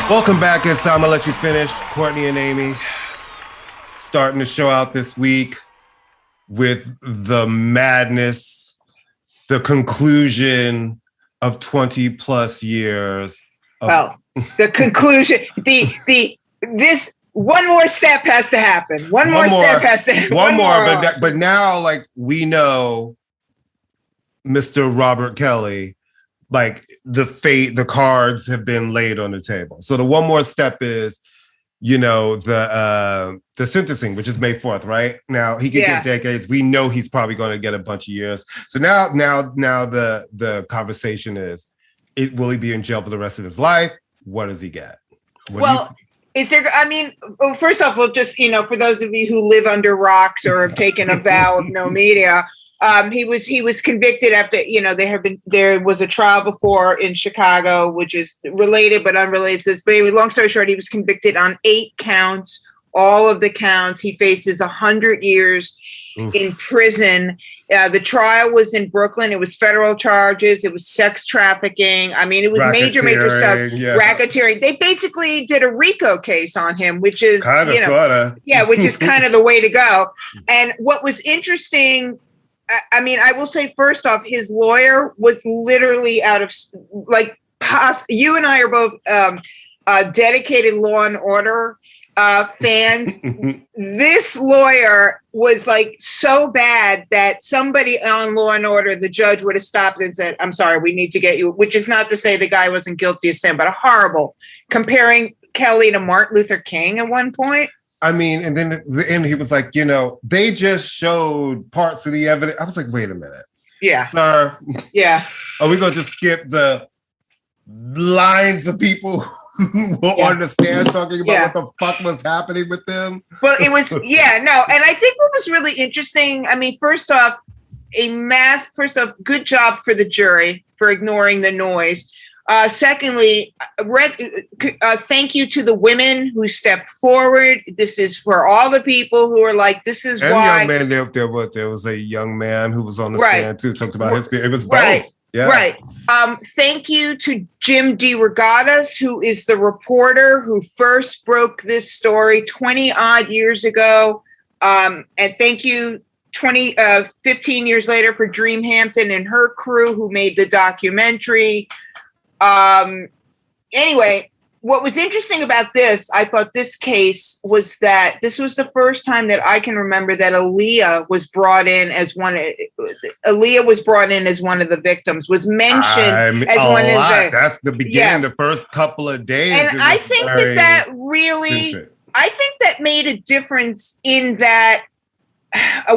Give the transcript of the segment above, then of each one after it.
Welcome back. It's I'ma Let You Finish. Courtney and Amy starting the show out this week with the madness, the conclusion of 20 plus years. The conclusion, this one more step has to happen. One more step has to happen. One more. But now, like, we know Mr. Robert Kelly, like the cards have been laid on the table. So the one more step is, you know, the sentencing, which is May 4th, right? Now he can get decades. We know he's probably going to get a bunch of years. So now the conversation is will he be in jail for the rest of his life? What does he get? Is there, I mean, first off, we'll just, you know, for those of you who live under rocks or have taken a vow of no media, he was convicted after, you know, there was a trial before in Chicago, which is related but unrelated to this. But anyway, long story short, he was convicted on 8 counts. All of the counts. He faces 100 years in prison. The trial was in Brooklyn. It was federal charges. It was sex trafficking. I mean, it was major stuff. Yeah. Racketeering. They basically did a RICO case on him, which is kind of, sorta. Yeah, which is kind of the way to go. And what was interesting, I mean, I will say first off, his lawyer was literally out of you and I are both dedicated Law and Order fans. This lawyer was like so bad that somebody on Law and Order, the judge would have stopped and said, "I'm sorry, we need to get you," which is not to say the guy wasn't guilty of sin, but horrible. Comparing Kelly to Martin Luther King at one point. I mean, and then at the end, he was like, you know, they just showed parts of the evidence. I was like, wait a minute. Yeah. Sir. Yeah. Are we going to just skip the lines of people who will understand talking about what the fuck was happening with them? Well, it was, no. And I think what was really interesting, I mean, first off, good job for the jury for ignoring the noise. Secondly, thank you to the women who stepped forward. This is for all the people who are like, this is why. Young man, there was a young man who was on the stand too, talked about his. It was both. Right. Yeah. Right. Thank you to Jim DeRogatis, who is the reporter who first broke this story 20 odd years ago. And thank you 15 years later for Dream Hampton and her crew who made the documentary. Anyway, what was interesting about this, I thought this case was that this was the first time that I can remember that Aaliyah was brought in as one of the victims, was mentioned as one of the. That's the beginning, the first couple of days. And I think that really, I think that made a difference in that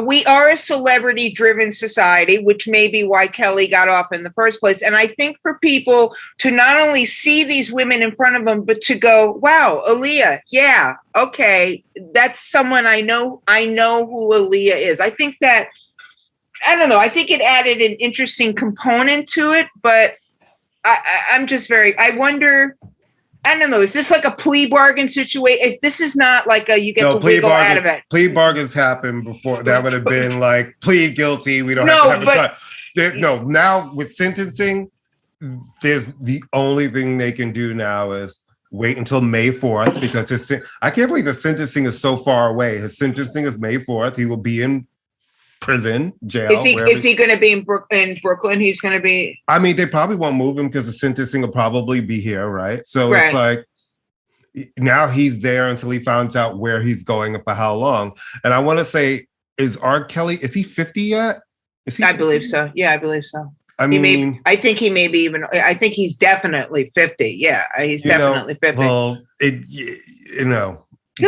we are a celebrity-driven society, which may be why Kelly got off in the first place. And I think for people to not only see these women in front of them, but to go, wow, Aaliyah, yeah, okay, that's someone I know who Aaliyah is. I think that, I don't know, I think it added an interesting component to it, but I'm just I wonder, I don't know. Is this like a plea bargain situation? This is not like you get to wiggle out of it. Plea bargains happened before. That would have been like plead guilty. We don't have to have a trial. Now with sentencing, there's the only thing they can do now is wait until May 4th because I can't believe the sentencing is so far away. His sentencing is May 4th. He will be in prison, jail. Is he going to be in Brooklyn? He's going to be. I mean, they probably won't move him because the sentencing will probably be here, right? So It's like now he's there until he finds out where he's going and for how long. And I want to say, is R. Kelly? Is he 50 yet? I believe so. Yeah, I believe so. I mean, I think he may be even. I think he's definitely 50. Yeah, he's definitely 50. Well, he'll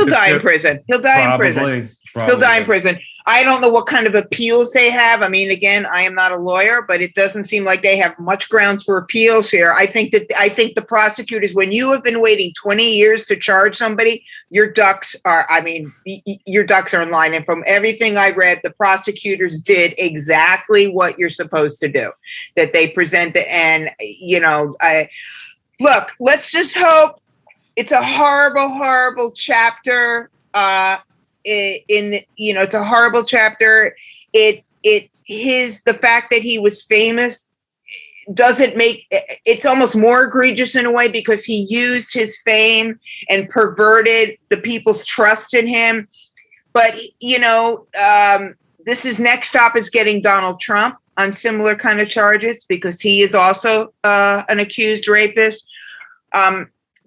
die in prison. He'll die in prison. He'll die in prison. I don't know what kind of appeals they have. I mean, again, I am not a lawyer, but it doesn't seem like they have much grounds for appeals here. I think the prosecutors, when you have been waiting 20 years to charge somebody, your ducks are in line. And from everything I read, the prosecutors did exactly what you're supposed to do, that they presented. And, look, let's just hope it's a horrible, horrible chapter. It's a horrible chapter. The fact that he was famous doesn't make it's almost more egregious in a way because he used his fame and perverted the people's trust in him. But this is next stop is getting Donald Trump on similar kind of charges because he is also an accused rapist.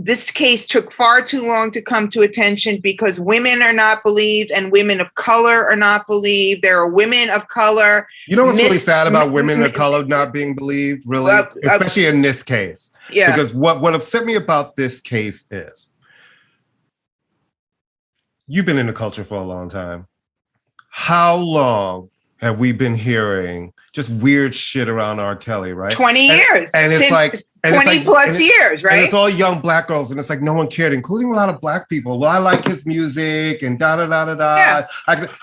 This case took far too long to come to attention because women are not believed and women of color are not believed. There are women of color. You know what's really sad about women of color not being believed, really? Especially in this case. Yeah. Because what upset me about this case is you've been in the culture for a long time. How long have we been hearing just weird shit around R. Kelly, right? 20 years. And it's like 20 plus years, right? And it's all young black girls, and it's like no one cared, including a lot of black people. Well, I like his music and da da da da da. Yeah.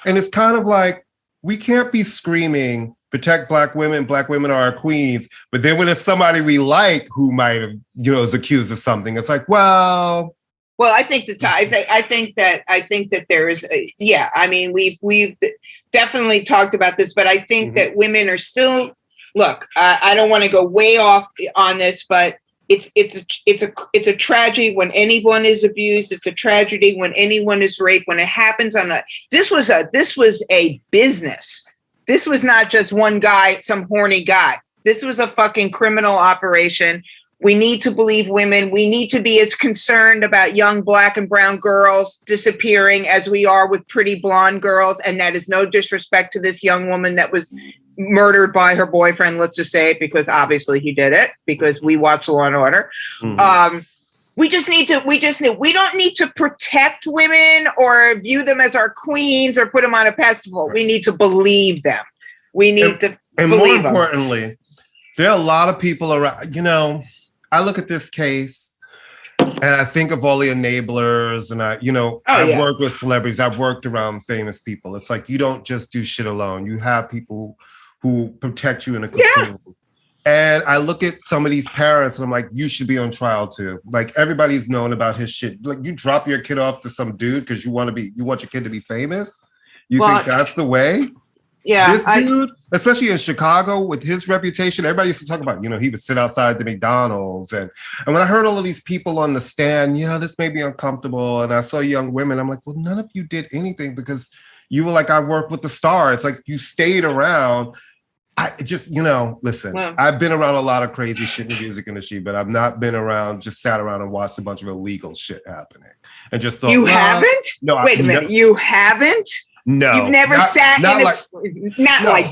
And it's kind of like we can't be screaming, protect black women are our queens. But then when it's somebody we like who might have, is accused of something, it's like, well, I think that there is, we've definitely talked about this, but I think that women are still, look, I don't want to go way off on this, but it's a tragedy when anyone is abused. It's a tragedy when anyone is raped, when it happens this was a business. This was not just one guy, some horny guy. This was a fucking criminal operation. We need to believe women. We need to be as concerned about young black and brown girls disappearing as we are with pretty blonde girls. And that is no disrespect to this young woman that was murdered by her boyfriend. Let's just say it because obviously he did it because we watch Law and Order. Mm-hmm. We don't need to protect women or view them as our queens or put them on a pedestal. We need to believe them. We need to and believe more importantly, there are a lot of people around, I look at this case and I think of all the enablers and I've worked with celebrities. I've worked around famous people. It's like, you don't just do shit alone. You have people who protect you in a cocoon. Yeah. And I look at some of these parents and I'm like, you should be on trial too. Like everybody's known about his shit. Like you drop your kid off to some dude because you want your kid to be famous. You think that's the way? Yeah, this dude, especially in Chicago with his reputation, everybody used to talk about, he would sit outside the McDonald's. And when I heard all of these people on the stand, this made me uncomfortable. And I saw young women, I'm like, well, none of you did anything because you were like, I work with the stars. Like you stayed around. I just, listen, I've been around a lot of crazy shit in the music industry, but I've not been around, just sat around and watched a bunch of illegal shit happening. And just thought, you haven't? No, wait a minute, you haven't? No, you've never sat in like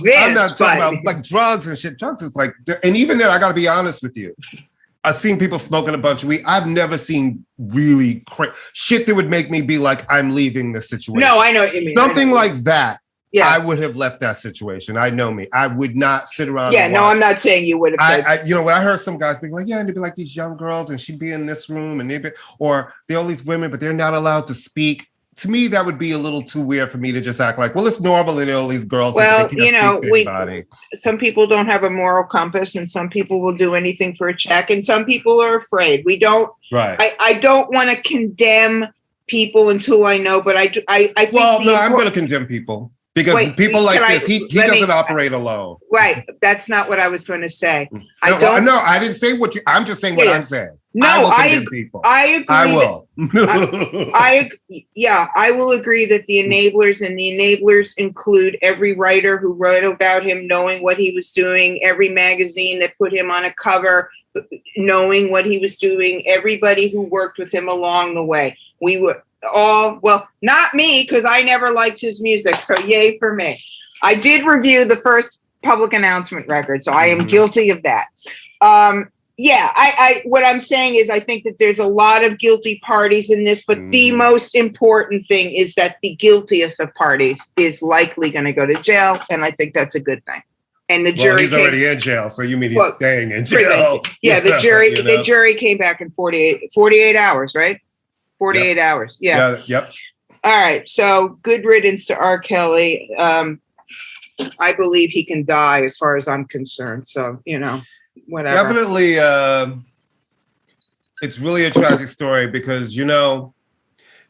this. I'm not talking about like drugs and shit. Drugs is like, and even then, I got to be honest with you. I've seen people smoking a bunch of weed. I've never seen really shit that would make me be like, I'm leaving this situation. No, I know what you mean. Something like that. Yeah, I would have left that situation. I know me. I would not sit around. Yeah, no, I'm not saying you would have. When I heard some guys being like, yeah, and they'd be like these young girls, and she'd be in this room, and they're all these women, but they're not allowed to speak. To me, that would be a little too weird for me to just act like, well, it's normal that all these girls. Well, some people don't have a moral compass, and some people will do anything for a check, and some people are afraid. We don't. Right. I don't want to condemn people until I know, but I think. Well, no, I'm going to condemn people. Because people like this, he doesn't operate alone. Right. That's not what I was going to say. I didn't say I'm just saying what I'm saying. No, I agree. I will. I will agree that the enablers include every writer who wrote about him knowing what he was doing, every magazine that put him on a cover, knowing what he was doing, everybody who worked with him along the way. We were not me, because I never liked his music, so yay for me. I did review the first public announcement record, so I am guilty of that. What I'm saying is I think that there's a lot of guilty parties in this, but the most important thing is that the guiltiest of parties is likely going to go to jail, and I think that's a good thing. And the jury he's already in jail, so you mean he's staying in jail. Yeah, the jury came back in 48 hours, right? 48 hours. Yeah. Yep. All right. So good riddance to R. Kelly. I believe he can die as far as I'm concerned. So, whatever. Definitely. it's really a tragic story because,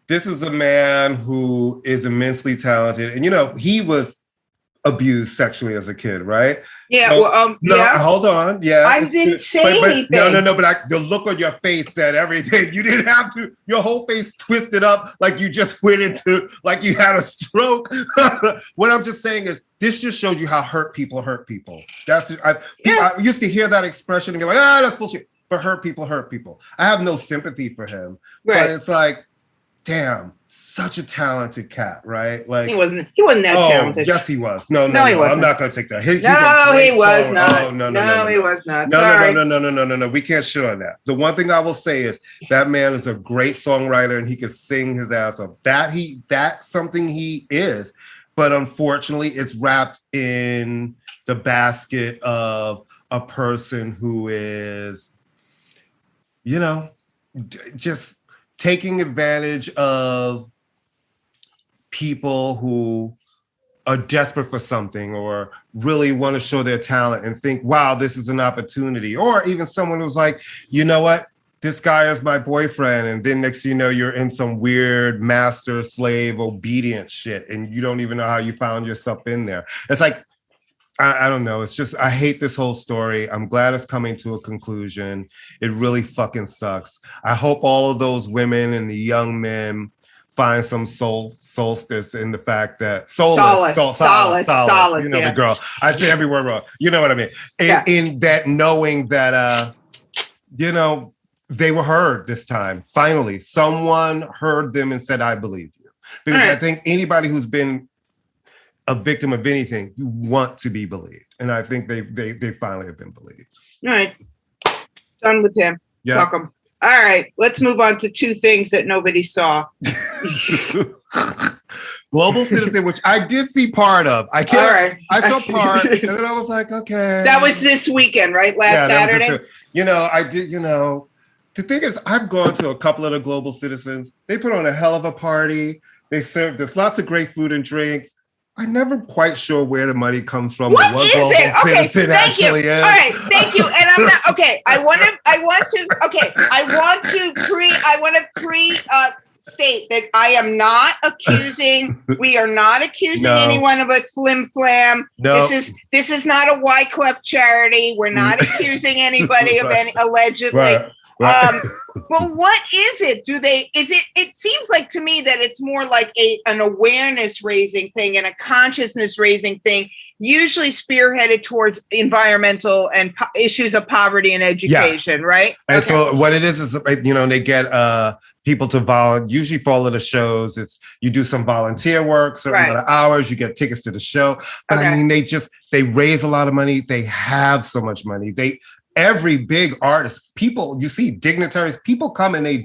this is a man who is immensely talented. And, he was abused sexually as a kid, right? Yeah. So, hold on. Yeah. I didn't say anything. No. But the look on your face said everything. You didn't have to. Your whole face twisted up like you just went into, like you had a stroke. What I'm just saying is, this just showed you how hurt people hurt people. I used to hear that expression and be like, that's bullshit. But hurt people hurt people. I have no sympathy for him. Right. But it's like, damn, such a talented cat, right? Like he wasn't that talented. Yes, he was. No, he wasn't. I'm not gonna take that. He was not. No, he was not. No. We can't shit on that. The one thing I will say is that man is a great songwriter and he can sing his ass off. That's something he is, but unfortunately, it's wrapped in the basket of a person who is, just taking advantage of people who are desperate for something or really want to show their talent and think, wow, this is an opportunity. Or even someone who's like, you know what? This guy is my boyfriend. And then next thing you know, you're in some weird master slave obedient shit. And you don't even know how you found yourself in there. It's like, I don't know. It's just, I hate this whole story. I'm glad it's coming to a conclusion. It really fucking sucks. I hope all of those women and the young men find some solstice in the fact that solace. The girl. I say every word wrong. You know what I mean? In that knowing that, they were heard this time. Finally, someone heard them and said, I believe you. Because I think anybody who's been a victim of anything, you want to be believed. And I think they finally have been believed. All right. Done with him. Yeah. Welcome. All right. Let's move on to two things that nobody saw. Global Citizen, which I did see part of. I saw part, and then I was like, okay. That was this weekend, right? Last Saturday? I did, the thing is, I've gone to a couple of the Global Citizens. They put on a hell of a party. There's lots of great food and drinks. I'm never quite sure where the money comes from. What is it? Okay, thank you. All right, thank you. And I'm not okay. I want to state that I am not accusing. We are not accusing anyone of a flim flam. No. This is not a Wyclef charity. We're not accusing anybody of any allegedly. Right. But what is it? It seems like to me that it's more like an awareness raising thing and a consciousness raising thing, usually spearheaded towards environmental and issues of poverty and education, right? And so what it is they get people to usually for all of the shows, you do some volunteer work, certain amount of hours, you get tickets to the show. But I mean, they raise a lot of money. They have so much money. Every big artist, people, you see dignitaries, people come and they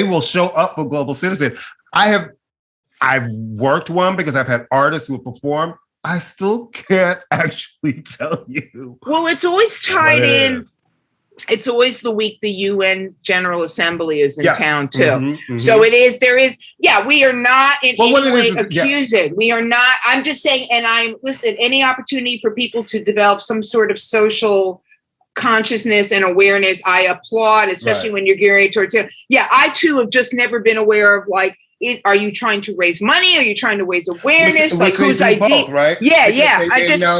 will show up for Global Citizen. I've worked one because I've had artists who have performed. I still can't actually tell you. Well, it's always tied in. It's always the week the UN General Assembly is in town too. Mm-hmm. So we are not in any way accusing. We are not, I'm just saying, and any opportunity for people to develop some sort of social consciousness and awareness, I applaud, especially when you're gearing towards it. Yeah, I too have just never been aware of are you trying to raise money? Are you trying to raise awareness? Whose idea? Both, right? Yeah,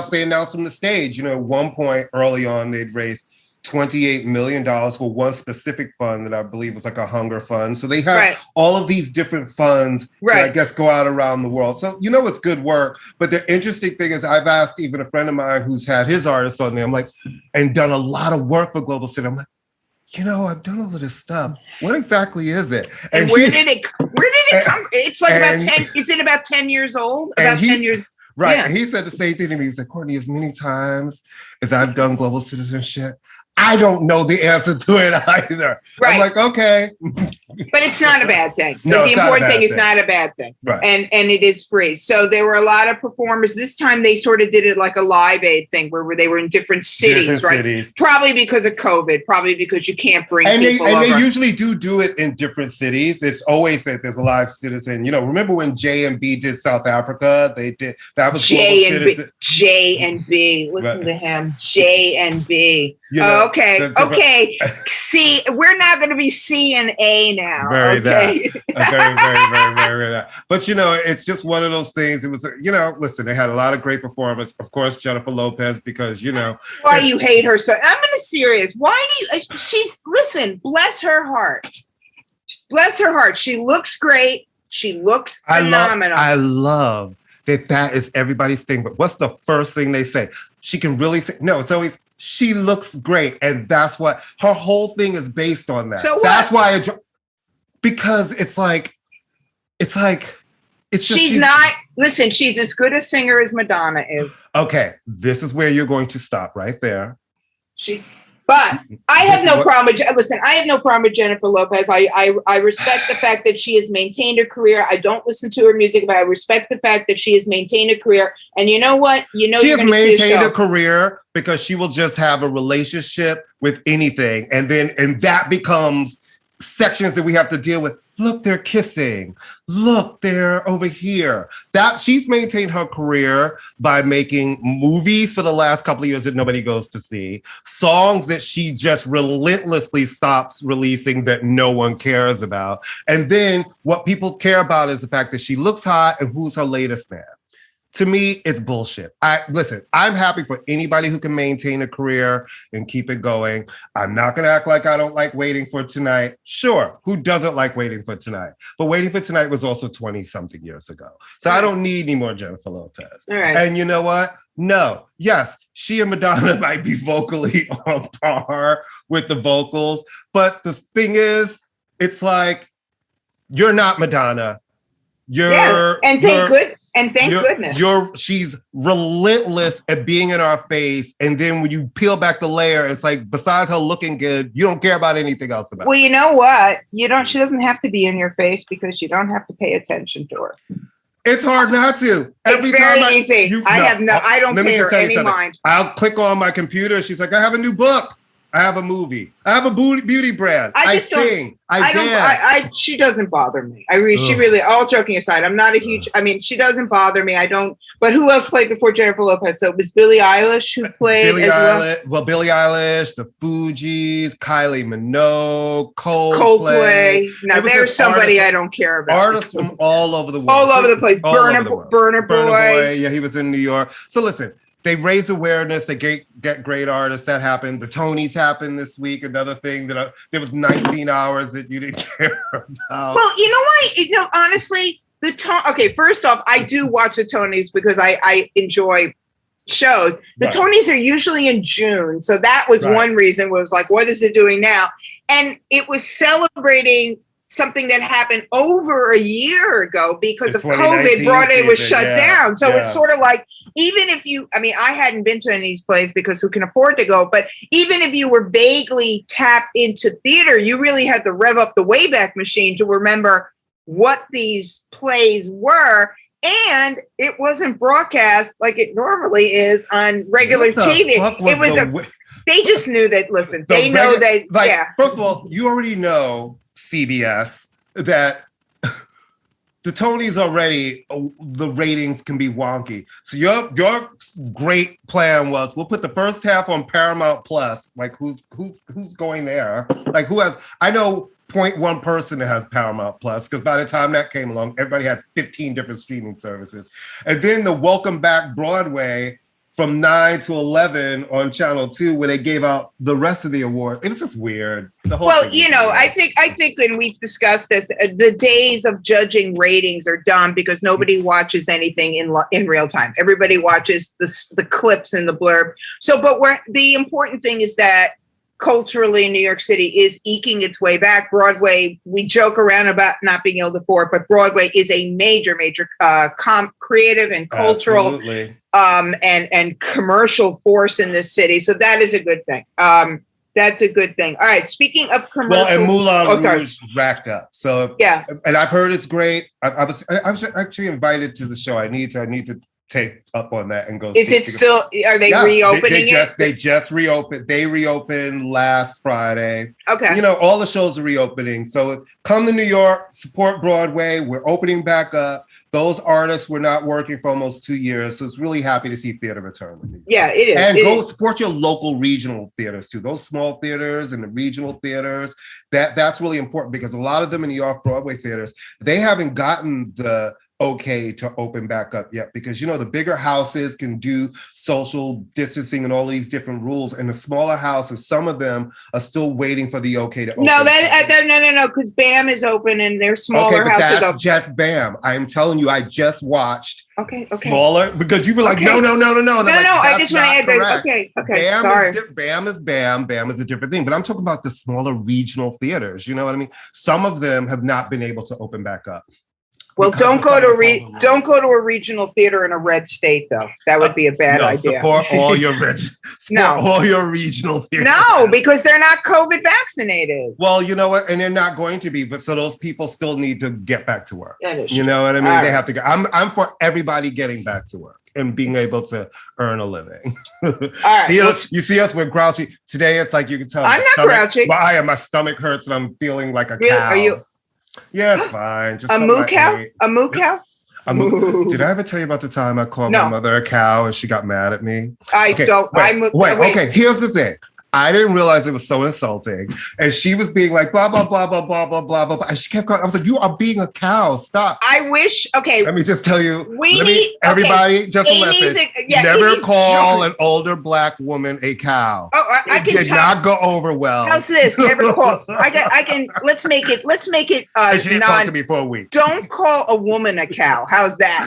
They announced from the stage. At one point early on, they'd raised $28 million for one specific fund that I believe was like a hunger fund. So they have all of these different funds that I guess go out around the world. So, it's good work. But the interesting thing is I've asked even a friend of mine who's had his artists on there, I'm like, and done a lot of work for Global City. I'm like, I've done all of this stuff. What exactly is it? And where did it come? It's like about 10. Is it about 10 years old? About 10 years. Right. Yeah. And he said the same thing to me. He said, Courtney, as many times as I've done Global Citizenship, I don't know the answer to it either. Right. I'm like, okay. But it's not a bad thing. No, the important thing is not a bad thing. Right. And it is free. So there were a lot of performers. This time they sort of did it like a Live Aid thing where they were in different cities, right? Probably because of COVID, probably because you can't bring people over. And they usually do it in different cities. It's always that there's a live citizen. Remember when J&B did South Africa? They did, that was J&B. Listen to him. J&B. You know, okay. C. We're not going to be C and A now. Very okay. Very. But you know, it's just one of those things. It was, you know, listen, they had a lot of great performance. Of course, Jennifer Lopez, because you know why you hate her so. I'm in a serious. Why do you? Listen. Bless her heart. Bless her heart. She looks great. She looks phenomenal. I love that is everybody's thing. But what's the first thing they say? She can really say no. It's always. She looks great, and that's what her whole thing is based on. That. So what? That's why, because it's just she's not. Listen, she's as good a singer as Madonna is. Okay, this is where you're going to stop right there. But I have no problem with. Listen, I have no problem with Jennifer Lopez. I respect the fact that she has maintained her career. I don't listen to her music, but I respect the fact that she has maintained a career. And you know what? You know, she has maintained a career because she will just have a relationship with anything, and that becomes sections that we have to deal with. Look, they're kissing. Look, they're over here. That she's maintained her career by making movies for the last couple of years that nobody goes to see, songs that she just relentlessly stops releasing that no one cares about. And then what people care about is the fact that she looks hot and who's her latest man. To me, it's bullshit. I'm happy for anybody who can maintain a career and keep it going. I'm not going to act like I don't like Waiting for Tonight. Sure, who doesn't like Waiting for Tonight? But Waiting for Tonight was also 20-something years ago. So I don't need any more Jennifer Lopez. All right. And you know what? No. Yes, she and Madonna might be vocally on par with the vocals. But the thing is, it's like, you're not Madonna. And thank goodness. She's relentless at being in our face. And then when you peel back the layer, it's like, besides her looking good, you don't care about anything else about her. Well, you know what? She doesn't have to be in your face because you don't have to pay attention to her. It's hard not to. It's very easy. I don't pay her any mind. I'll click on my computer. She's like, I have a new book. I have a movie. I have a beauty brand. I sing. I dance. She doesn't bother me. She really, all joking aside, I'm not a huge, she doesn't bother me. I don't, but who else played before Jennifer Lopez? So it was Billie Eilish who played Billie Eilish, the Fugees, Kylie Minogue, Coldplay. Now there's somebody I don't care about. Artists from all over the world. All over the place. Burner Boy. Yeah, he was in New York. So listen, they raise awareness. They get great artists. That happened. The Tonys happened this week. Another thing that there was 19 hours that you didn't care about. Well, you know why? Honestly, okay, first off, I do watch the Tonys because I enjoy shows. The Tonys are usually in June. So that was one reason where it was like, what is it doing now? And it was celebrating something that happened over a year ago because of COVID. Broadway was shut down. So it's sort of like, even if I hadn't been to any of these plays because who can afford to go, but even if you were vaguely tapped into theater, you really had to rev up the Wayback Machine to remember what these plays were. And it wasn't broadcast like it normally is on regular TV. They just knew that, listen, First of all, you already know, CBS, that the Tonys already, the ratings can be wonky. So your great plan was, we'll put the first half on Paramount Plus. Like who's going there? Like I know 0.1 person that has Paramount Plus, because by the time that came along, everybody had 15 different streaming services. And then the Welcome Back Broadway from 9 to 11 on Channel 2, where they gave out the rest of the awards. It was just weird. The whole thing was weird. I think when we've discussed this, the days of judging ratings are done because nobody watches anything in real time. Everybody watches the clips and the blurb. So, but the important thing is that culturally, New York City is eking its way back. Broadway, we joke around about not being able to afford, but Broadway is a major creative and cultural and commercial force in this city. So that is a good thing. That's a good thing. All right. Speaking of commercial, and Moulin Rouge racked up. So yeah, and I've heard it's great. I was actually invited to the show. I need to take up on that and go. Is it still? Are they reopening it? They just reopened. They reopened last Friday. Okay. You know, all the shows are reopening. So come to New York, support Broadway. We're opening back up. Those artists were not working for almost 2 years, so it's really happy to see theater return. Yeah, it is. And go support your local regional theaters too. Those small theaters and the regional theaters. That's really important because a lot of them in the off-Broadway theaters, they haven't gotten the okay to open back up yet, because you know the bigger houses can do social distancing and all these different rules, and the smaller houses, some of them are still waiting for the okay to open. No, because BAM is open and they're smaller houses. Okay, but that's just BAM. I'm telling you, I just watched. Okay. Smaller, because you were like, no. No. I just want to add that. Okay. BAM Sorry. BAM is BAM. BAM is a different thing. But I'm talking about the smaller regional theaters. You know what I mean? Some of them have not been able to open back up. Well, don't go to a regional theater in a red state, though. That would be a bad idea. Support all your all your regional theaters. No, because they're not COVID vaccinated. Well, you know what, and they're not going to be. But so those people still need to get back to work. That is you know what I mean? All they right. have to go. I'm for everybody getting back to work and being able to earn a living. All right. You see us, we're grouchy. Today it's like you can tell. I'm not grouchy. Well, I am. My stomach hurts and I'm feeling like a cow. Are you? Yeah, it's fine. Just a moo cow? A moo cow? Did I ever tell you about the time I called my mother a cow and she got mad at me? Okay, here's the thing. I didn't realize it was so insulting. And she was being like, blah, blah, blah, blah, blah, blah, blah, blah. And she kept going. I was like, you are being a cow. Stop. I wish, okay. Let me just tell you. Everybody, just listen. Never call an older Black woman a cow. Oh, I can did not go over well. How's this? Never call. I can, let's make it. She didn't talk to me for a week. Don't call a woman a cow. How's that?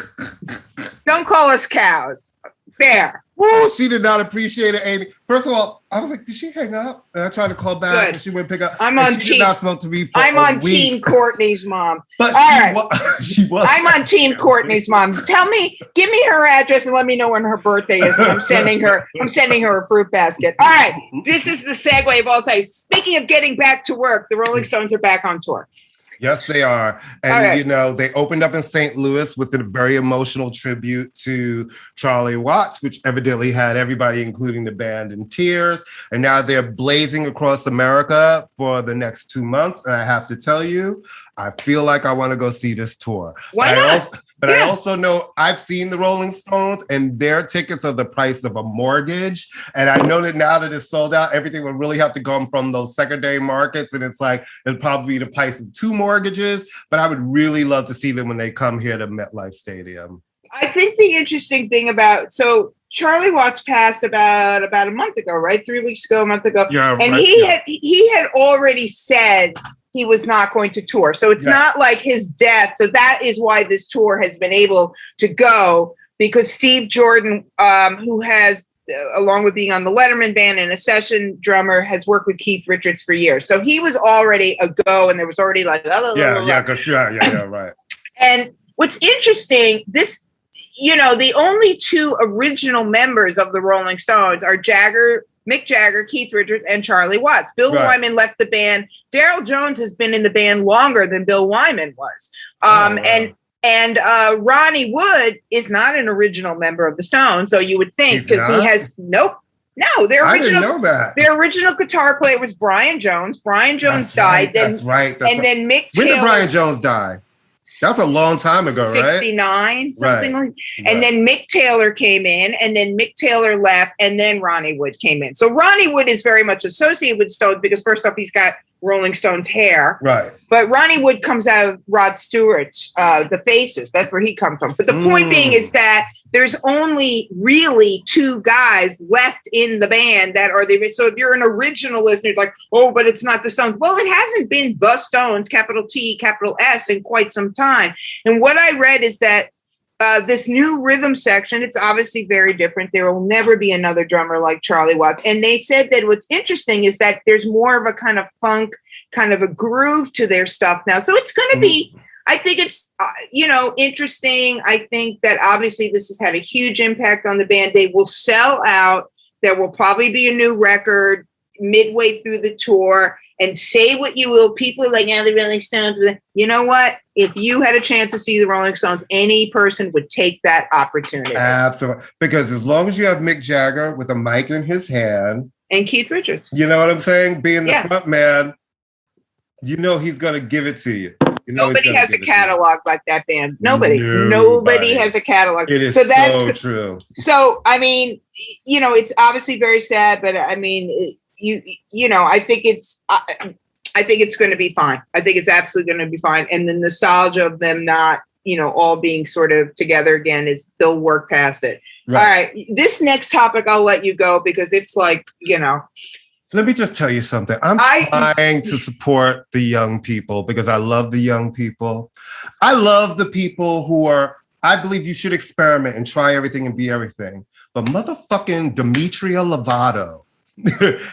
Don't call us cows. There. Woo, she did not appreciate it, Amy. First of all, I was like, did she hang up? And I tried to call back and she wouldn't pick up. I'm on team. Not supposed to be I'm on Team Courtney's mom. But she was. I'm on Team Courtney's mom. Give me her address and let me know when her birthday is. And I'm sending her a fruit basket. All right. This is the segue of all sides. Speaking of getting back to work, the Rolling Stones are back on tour. Yes, they are. And, you know, they opened up in St. Louis with a very emotional tribute to Charlie Watts, which evidently had everybody, including the band, in tears. And now they're blazing across America for the next 2 months. And I have to tell you, I feel like I want to go see this tour. Why not? I also know I've seen the Rolling Stones and their tickets are the price of a mortgage. And I know that now that it's sold out, everything will really have to come from those secondary markets. And it's like, it'll probably be the price of 2 mortgages. But I would really love to see them when they come here to MetLife Stadium. I think the interesting thing Charlie Watts passed about a month ago, right? 3 weeks ago, a month ago. Yeah, and he had already said he was not going to tour. So it's not like his death. So that is why this tour has been able to go, because Steve Jordan, who has, along with being on the Letterman band and a session drummer, has worked with Keith Richards for years. So he was already a go, and there was already like, right. And what's interesting, the only 2 original members of the Rolling Stones are Mick Jagger, Keith Richards, and Charlie Watts. Bill Wyman left the band. Daryl Jones has been in the band longer than Bill Wyman was. And Ronnie Wood is not an original member of the Stones, so you would think, because he has their original. I didn't know that. Their original guitar player was Brian Jones. Brian Jones died. Then Mick Taylor. When did Brian Jones die? That's a long time ago, 69, something like that. And then Mick Taylor came in, and then Mick Taylor left, and then Ronnie Wood came in. So Ronnie Wood is very much associated with Stones because, first off, he's got Rolling Stones hair. Right. But Ronnie Wood comes out of Rod Stewart's The Faces. That's where he comes from. But the point being is that there's only really 2 guys left in the band that are so if you're an original listener, it's like, oh, but it's not the Stones. Well, it hasn't been the Stones, capital T, capital S, in quite some time. And what I read is that this new rhythm section, it's obviously very different. There will never be another drummer like Charlie Watts. And they said that what's interesting is that there's more of a kind of funk, kind of a groove to their stuff now. So it's going to be, I think it's, interesting. I think that obviously this has had a huge impact on the band. They will sell out. There will probably be a new record midway through the tour. And say what you will, people are like, yeah, the Rolling Stones. You know what? If you had a chance to see the Rolling Stones, any person would take that opportunity. Absolutely. Because as long as you have Mick Jagger with a mic in his hand. And Keith Richards. You know what I'm saying? Being the front man, you know he's going to give it to you. Nobody has a catalog like that band. Nobody has a catalog. It is so true. So, I mean, it's obviously very sad, but I mean, I think it's going to be fine. I think it's absolutely going to be fine. And the nostalgia of them not, all being sort of together again is they'll work past it. Right. All right. This next topic, I'll let you go because it's like, Let me just tell you something. I'm trying to support the young people because I love the young people. I love the people who I believe you should experiment and try everything and be everything. But motherfucking Demetria Lovato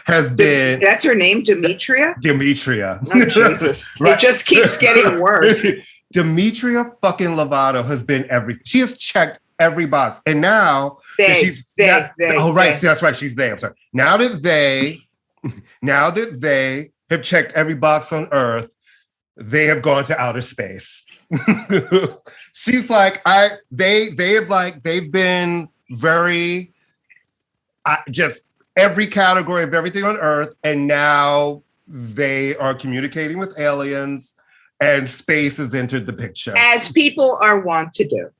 has been... That's her name, Demetria? Demetria. Oh, Jesus. Right. It just keeps getting worse. Demetria fucking Lovato has been everything. She has checked every box. And now... They. Oh, right. See, that's right. She's they. I'm sorry. Now that they have checked every box on Earth, they have gone to outer space. She's like, they've been very, just every category of everything on Earth, and now they are communicating with aliens, and space has entered the picture. As people are wont to do.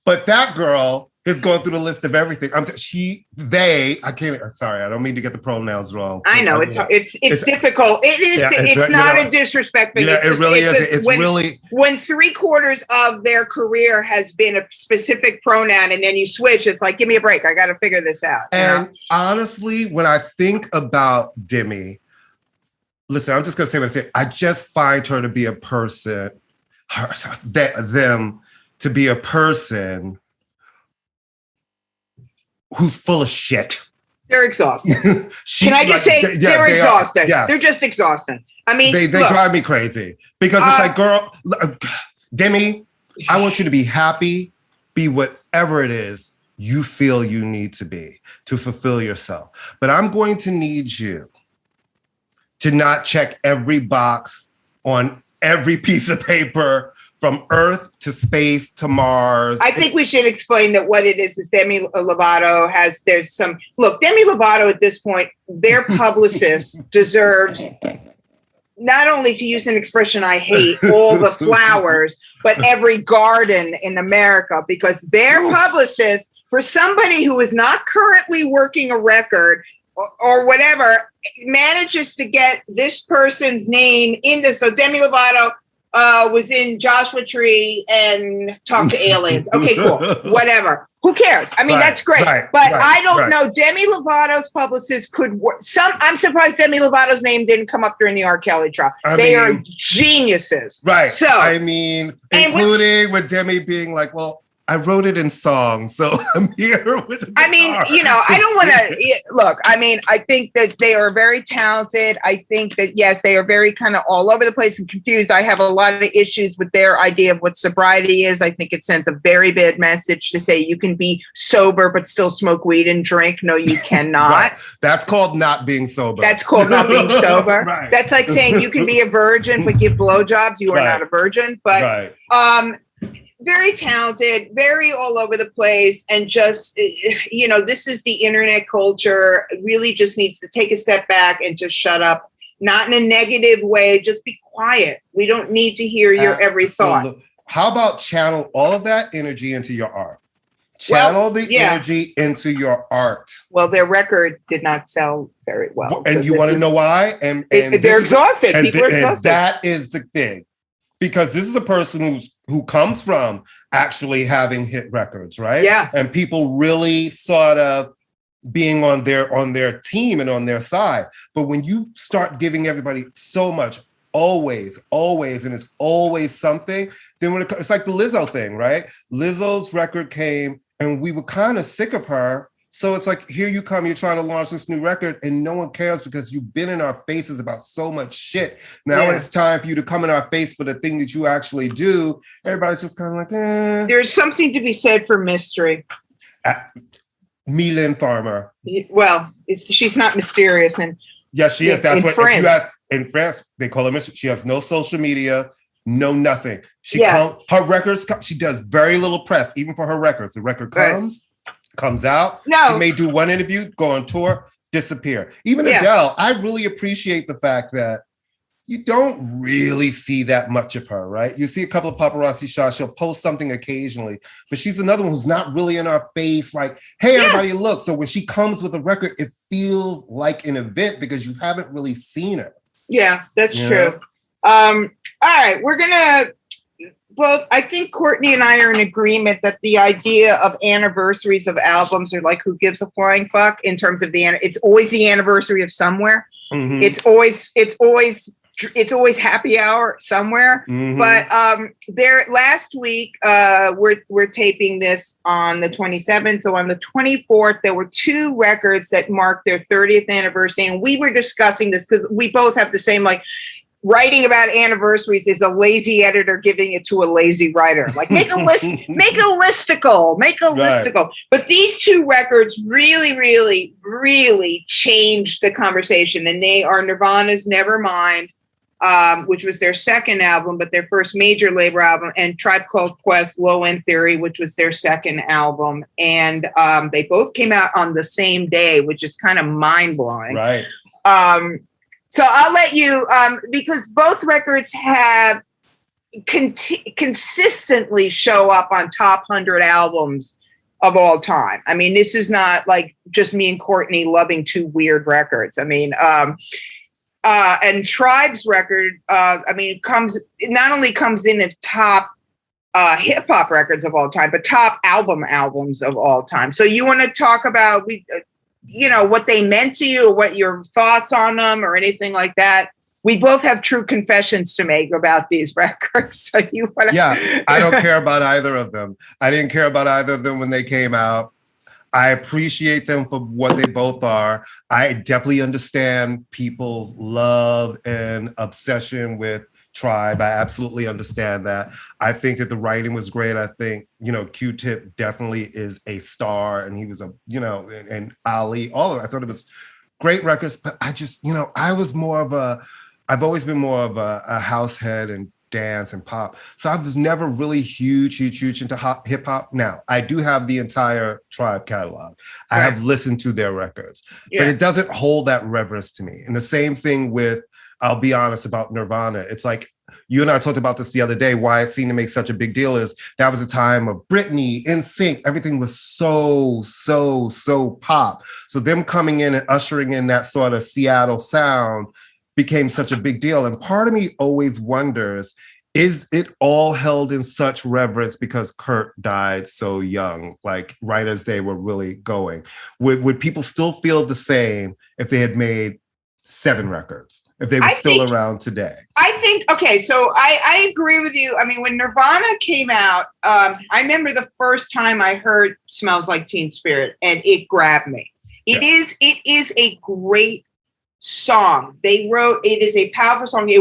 But that girl has gone through the list of everything. Sorry, I don't mean to get the pronouns wrong. I know it's difficult. It is. Yeah, it's not a disrespect. Yeah, it really is. When 3/4 of their career has been a specific pronoun, and then you switch, it's like, give me a break. I got to figure this out. And honestly, when I think about Demi, listen, I'm just gonna say what I say. I just find her to be a person. Them to be a person who's full of shit. They're exhausting. Can I just say they're exhausting? Yes. They're just exhausting. I mean, they drive me crazy because it's like, girl, Demi, I want you to be happy, be whatever it is you feel you need to be to fulfill yourself. But I'm going to need you to not check every box on every piece of paper from Earth to space to Mars. I think we should explain that what it is Demi Lovato Demi Lovato at this point, their publicist deserves not only, to use an expression I hate, all the flowers, but every garden in America, because their publicist, for somebody who is not currently working a record or whatever, manages to get this person's name into, so Demi Lovato was in Joshua Tree and talked to aliens. Okay, cool. Whatever. Who cares? I mean, that's great. But I don't know. Demi Lovato's publicist could work. I'm surprised Demi Lovato's name didn't come up during the R. Kelly trial. They are geniuses. Right. So, I mean, including with Demi being like, well, I wrote it in song, so I'm here with the guitar. I mean, I don't want to look. I mean, I think that they are very talented. I think that, yes, they are very kind of all over the place and confused. I have a lot of issues with their idea of what sobriety is. I think it sends a very bad message to say you can be sober but still smoke weed and drink. No, you cannot. Right. That's called not being sober. That's called not being sober. Right. That's like saying you can be a virgin but give blowjobs. You are not a virgin. But very talented, very all over the place, and just, this is the internet culture. It really just needs to take a step back and just shut up. Not in a negative way, just be quiet. We don't need to hear your every thought. How about channel all of that energy into your art? Channel the energy into your art. Well, their record did not sell very well. And you want to know why? And they're exhausted. People are exhausted. That is the thing. Because this is a person who comes from actually having hit records, right? Yeah. And people really sort of being on their team and on their side. But when you start giving everybody so much, always, and it's always something, then it's like the Lizzo thing, right? Lizzo's record came and we were kind of sick of her. So it's like, here you come, you're trying to launch this new record and no one cares because you've been in our faces about so much shit. Now when it's time for you to come in our face for the thing that you actually do, everybody's just kind of like, eh. There's something to be said for mystery. Lynn Farmer. Well, she's not mysterious. And Yes, she is. That's in what France. if you ask in France, they call her Miss. She has no social media, no nothing. Her records. She does very little press, even for her records. The record comes out. No, she may do one interview, go on tour, disappear. Even Adele, I really appreciate the fact that you don't really see that much of her, right? You see a couple of paparazzi shots. She'll post something occasionally, but she's another one who's not really in our face. Like, hey, everybody, look. So when she comes with a record, it feels like an event because you haven't really seen her. Yeah, that's true. All right, we're gonna. Well, I think Courtney and I are in agreement that the idea of anniversaries of albums are like who gives a flying fuck in terms of it's always the anniversary of somewhere. Mm-hmm. It's always happy hour somewhere. Mm-hmm. But there last week, we're taping this on the 27th. So on the 24th, there were two records that marked their 30th anniversary. And we were discussing this because we both have the same, like, writing about anniversaries is a lazy editor giving it to a lazy writer. Like, make a list, make a listicle. But these two records really, really, really changed the conversation. And they are Nirvana's Nevermind, which was their second album, but their first major label album, and Tribe Called Quest, Low End Theory, which was their second album. And they both came out on the same day, which is kind of mind-blowing. Right. So I'll let you, because both records have consistently show up on top 100 albums of all time. I mean, this is not like just me and Courtney loving two weird records. I mean, and Tribe's record, it not only comes in as top hip hop records of all time, but top albums of all time. So you want to talk about what they meant to you, or what your thoughts on them, or anything like that? We both have true confessions to make about these records. So you want to? Yeah, I don't care about either of them. I didn't care about either of them when they came out. I appreciate them for what they both are. I definitely understand people's love and obsession with Tribe. I absolutely understand that. I think that the writing was great. I think, Q-Tip definitely is a star, and he was and Ali, all of it. I thought it was great records, but I just, I've always been more of a house head and dance and pop. So I was never really huge into hip hop. Now, I do have the entire Tribe catalog. I have listened to their records, but it doesn't hold that reverence to me. And the same thing with, I'll be honest about Nirvana. It's like, you and I talked about this the other day, why it seemed to make such a big deal is that was a time of Britney, NSYNC, everything was so pop. So them coming in and ushering in that sort of Seattle sound became such a big deal. And part of me always wonders, is it all held in such reverence because Kurt died so young, like right as they were really going? Would people still feel the same if they had made 7 records, if they were still around today? I think, okay, so I agree with you. I mean, when Nirvana came out, I remember the first time I heard Smells Like Teen Spirit, and it grabbed me. It is a great song. It is a powerful song.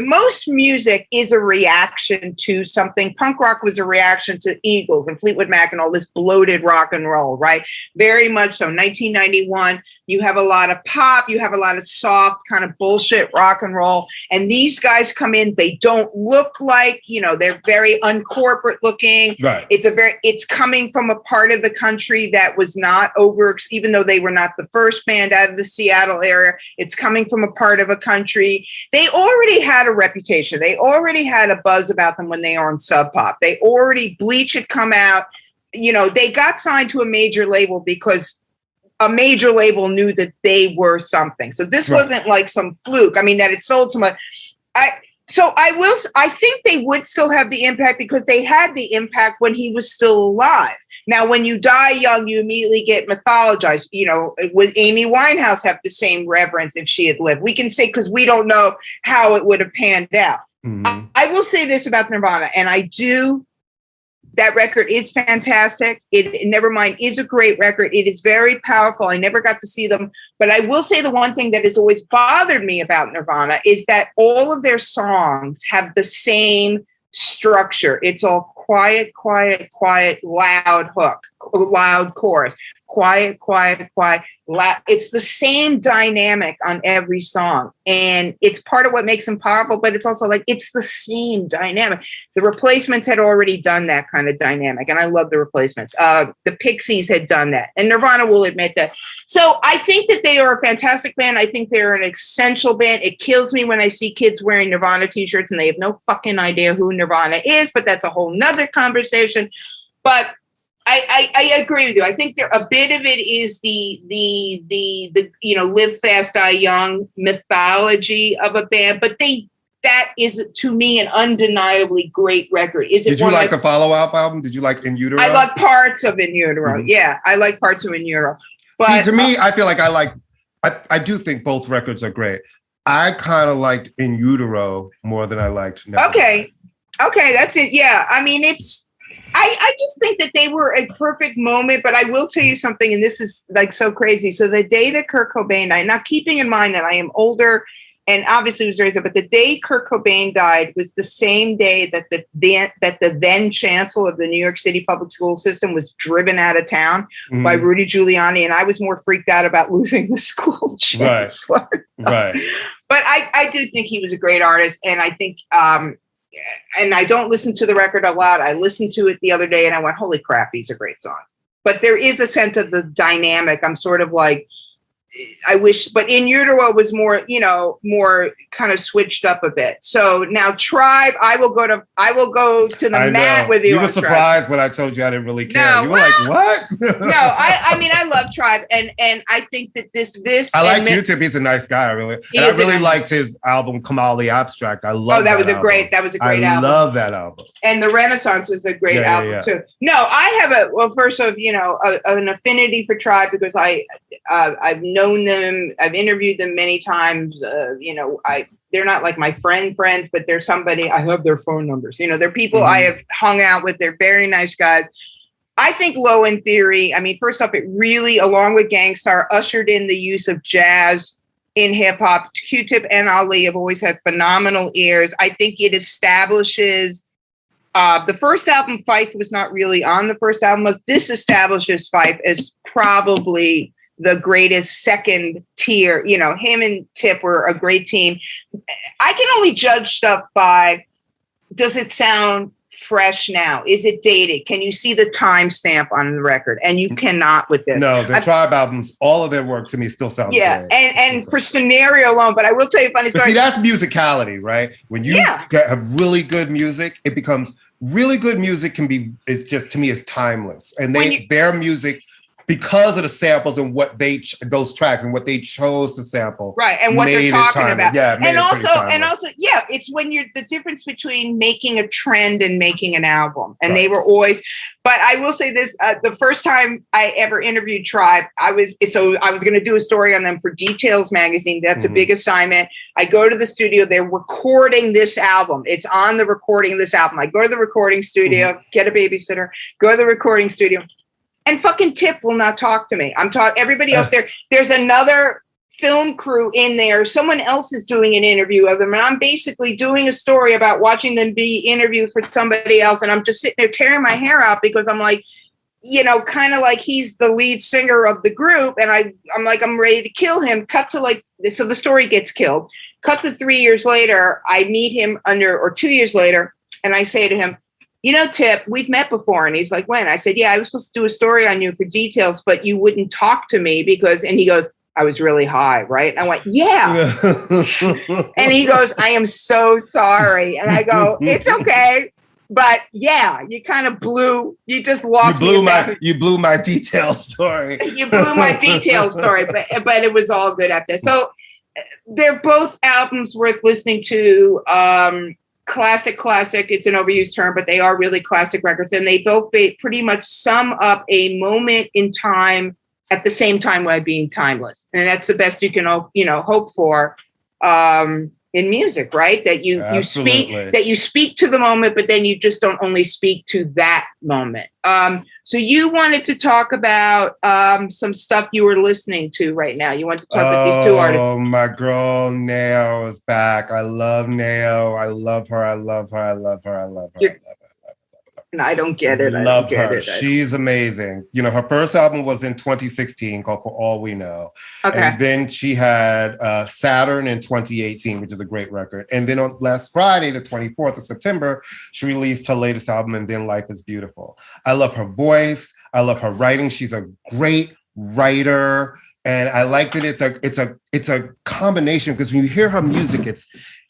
Most music is a reaction to something. Punk rock was a reaction to Eagles and Fleetwood Mac and all this bloated rock and roll, right? Very much so. 1991, you have a lot of pop, you have a lot of soft kind of bullshit rock and roll. And these guys come in, they don't look like, they're very uncorporate looking. Right. It's coming from a part of the country that was not even though they were not the first band out of the Seattle area. It's coming from a part of a country. They already had a reputation. They already had a buzz about them when they were on Sub Pop. Bleach had come out. They got signed to a major label because a major label knew that they were something. So this wasn't like some fluke. I mean, that it sold so much. I think they would still have the impact because they had the impact when he was still alive. Now, when you die young, you immediately get mythologized. Would Amy Winehouse have the same reverence if she had lived? We can say, because we don't know how it would have panned out. Mm-hmm. I will say this about Nirvana, and that record is fantastic. Nevermind is a great record. It is very powerful. I never got to see them, but I will say the one thing that has always bothered me about Nirvana is that all of their songs have the same structure. It's all quiet, quiet, quiet, loud hook, loud chorus, quiet, quiet, quiet, loud. It's the same dynamic on every song. And it's part of what makes them powerful, but it's also like, it's the same dynamic. The Replacements had already done that kind of dynamic. And I love the Replacements. The Pixies had done that. And Nirvana will admit that. So I think that they are a fantastic band. I think they're an essential band. It kills me when I see kids wearing Nirvana t-shirts and they have no fucking idea who Nirvana is, but that's a whole nother conversation. But I agree with you. I think a bit of it is the live fast, die young mythology of a band, but that is to me an undeniably great record. Did you like the follow-up album? Did you like In Utero? I like parts of In Utero. Mm-hmm. Yeah, I like parts of In Utero. But see, to me, I feel like I do think both records are great. I kind of liked In Utero more than I liked Never. Okay, that's it. Yeah, I mean, I just think that they were a perfect moment, but I will tell you something, and this is like so crazy. So the day that Kurt Cobain died, now keeping in mind that I am older and obviously was raised up, but the day Kurt Cobain died was the same day that the then chancellor of the New York City public school system was driven out of town by Rudy Giuliani, and I was more freaked out about losing the school chancellor. Right. But I do think he was a great artist, and I think and I don't listen to the record a lot. I listened to it the other day and I went, holy crap, these are great songs. But there is a sense of the dynamic. I'm sort of like, I wish, but In Utero was more, more kind of switched up a bit. So now Tribe, I will go to the mat with you. You were surprised when I told you I didn't really care. No, you were like, what? No, I mean, I love Tribe, and I think that this. I like Q-Tip. He's a nice guy, really. And I really liked his album Kamali Abstract. I love. That was a great album. I love that album. And The Renaissance was a great album too. No, I have first of an affinity for Tribe because I've known them. I've interviewed them many times. They're not like my friends, but they're somebody, I have their phone numbers. They're people I have hung out with. They're very nice guys. I think Low End Theory, I mean, first off, it really, along with Gangstar, ushered in the use of jazz in hip hop. Q-Tip and Ali have always had phenomenal ears. I think it establishes the first album, Fife, was not really on the first album. This establishes Fife as probably the greatest second tier. Him and Tip were a great team. I can only judge stuff by, does it sound fresh now? Is it dated? Can you see the timestamp on the record? And you cannot with this. No, the Tribe albums, all of their work to me still sounds good. And for scenario alone, but I will tell you a funny story. See, that's musicality, right? When you have really good music, it becomes really good music to me is timeless. And their music, because of the samples and those tracks and what they chose to sample, right, and what they're talking about, and also, it's when the difference between making a trend and making an album, and they were always. But I will say this: the first time I ever interviewed Tribe, I was going to do a story on them for Details magazine. That's a big assignment. I go to the studio; they're recording this album. It's on the recording of this album. I go to the recording studio, get a babysitter, go to the recording studio. And fucking Tip will not talk to me. Everybody else there. There's another film crew in there. Someone else is doing an interview of them. And I'm basically doing a story about watching them be interviewed for somebody else. And I'm just sitting there tearing my hair out because I'm like, kind of like he's the lead singer of the group. And I'm like, I'm ready to kill him. So the story gets killed. Cut to 3 years later, I meet him or 2 years later. And I say to him, Tip, we've met before. And he's like, when? I said, yeah, I was supposed to do a story on you for Details, but you wouldn't talk to me and he goes, I was really high, right? And I went, yeah. And he goes, I am so sorry. And I go, it's okay. But yeah, you just lost me. You blew my detail story. You blew my detail story, but it was all good after. So they're both albums worth listening to. Classic. It's an overused term, but they are really classic records. And they both pretty much sum up a moment in time at the same time while being timeless. And that's the best you can, hope for in music, right? That you speak to the moment, but then you just don't only speak to that moment. So you wanted to talk about some stuff you were listening to right now. You want to talk about these two artists. Oh, my girl Nao is back. I love Nao. I love her. And I don't get it. Love her. She's amazing. You know, her first album was in 2016 called For All We Know. Okay. And then she had Saturn in 2018, which is a great record. And then on last Friday, the 24th of September, she released her latest album, And Then Life is Beautiful. I love her voice. I love her writing. She's a great writer. And I like that it's a combination, because when you hear her music,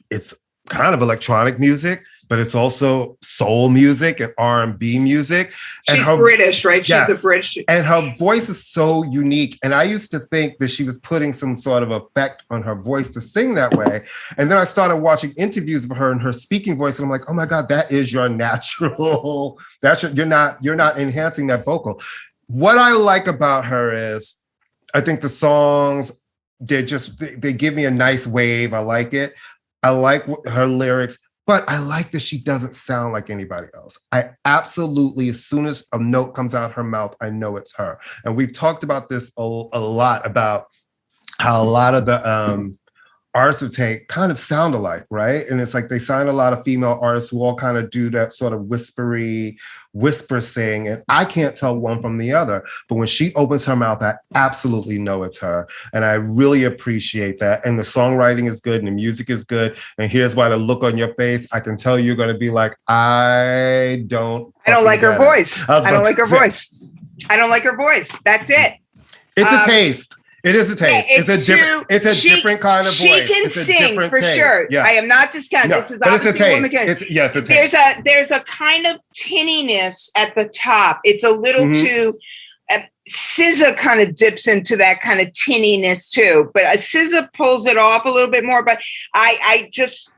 it's kind of electronic music, but it's also soul music and R&B music. She's British, right? Yes, she's a British. And her voice is so unique. And I used to think that she was putting some sort of effect on her voice to sing that way. And then I started watching interviews of her and her speaking voice, and I'm like, oh my God, that is your natural. You're not enhancing that vocal. What I like about her is, I think the songs, they give me a nice wave. I like it. I like her lyrics. But I like that she doesn't sound like anybody else. I absolutely, as soon as a note comes out her mouth, I know it's her. And we've talked about this a lot, about how a lot of the artists of Tank kind of sound alike, right? And it's like they sign a lot of female artists who all kind of do that sort of whisper sing, and I can't tell one from the other. But when she opens her mouth, I absolutely know it's her. And I really appreciate that. And the songwriting is good and the music is good. And here's why: the look on your face, I can tell you're going to be like, I don't like her voice. I don't like her voice. I don't like her voice. That's it. It's a taste. It is a taste. Yeah, it's a different kind of voice. She can sing for sure. Yes. I am not discounting. This is obviously a taste. It's a taste. There's a kind of tinniness at the top. It's a little too. SZA kind of dips into that kind of tinniness too, but SZA pulls it off a little bit more. But SZA's